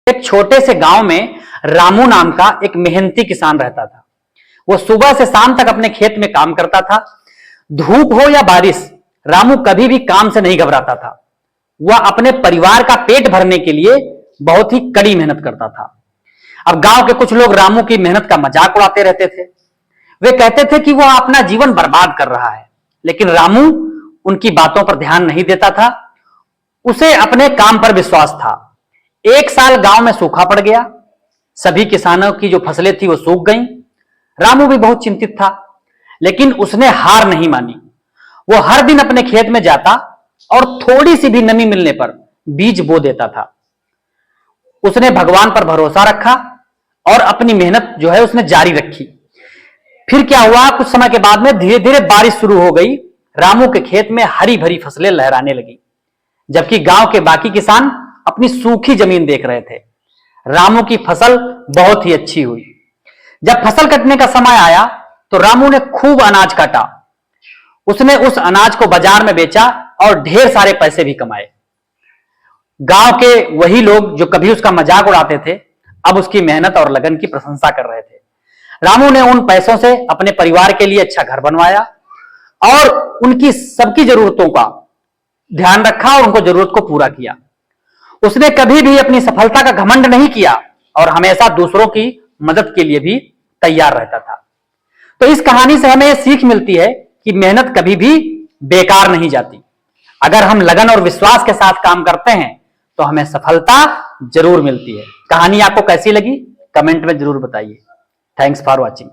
एक छोटे से गांव में रामू नाम का एक मेहनती किसान रहता था। वो सुबह से शाम तक अपने खेत में काम करता था। धूप हो या बारिश, रामू कभी भी काम से नहीं घबराता था। वह अपने परिवार का पेट भरने के लिए बहुत ही कड़ी मेहनत करता था। अब गांव के कुछ लोग रामू की मेहनत का मजाक उड़ाते रहते थे। वे कहते थे कि वह अपना जीवन बर्बाद कर रहा है, लेकिन रामू उनकी बातों पर ध्यान नहीं देता था। उसे अपने काम पर विश्वास था। एक साल गांव में सूखा पड़ गया। सभी किसानों की जो फसलें थी वो सूख गईं। रामू भी बहुत चिंतित था, लेकिन उसने हार नहीं मानी। वो हर दिन अपने खेत में जाता और थोड़ी सी भी नमी मिलने पर बीज बो देता था। उसने भगवान पर भरोसा रखा और अपनी मेहनत जो है उसने जारी रखी। फिर क्या हुआ, कुछ समय के बाद में धीरे धीरे बारिश शुरू हो गई। रामू के खेत में हरी भरी फसलें लहराने लगी, जबकि गांव के बाकी किसान अपनी सूखी जमीन देख रहे थे। रामू की फसल बहुत ही अच्छी हुई। जब फसल कटने का समय आया तो रामू ने खूब अनाज काटा। उसने उस अनाज को बाजार में बेचा और ढेर सारे पैसे भी कमाए। गांव के वही लोग जो कभी उसका मजाक उड़ाते थे, अब उसकी मेहनत और लगन की प्रशंसा कर रहे थे। रामू ने उन पैसों से अपने परिवार के लिए अच्छा घर बनवाया और उनकी सबकी जरूरतों का ध्यान रखा और उनको जरूरत को पूरा किया। उसने कभी भी अपनी सफलता का घमंड नहीं किया और हमेशा दूसरों की मदद के लिए भी तैयार रहता था। तो इस कहानी से हमें यह सीख मिलती है कि मेहनत कभी भी बेकार नहीं जाती। अगर हम लगन और विश्वास के साथ काम करते हैं तो हमें सफलता जरूर मिलती है। कहानी आपको कैसी लगी कमेंट में जरूर बताइए। Thanks for watching.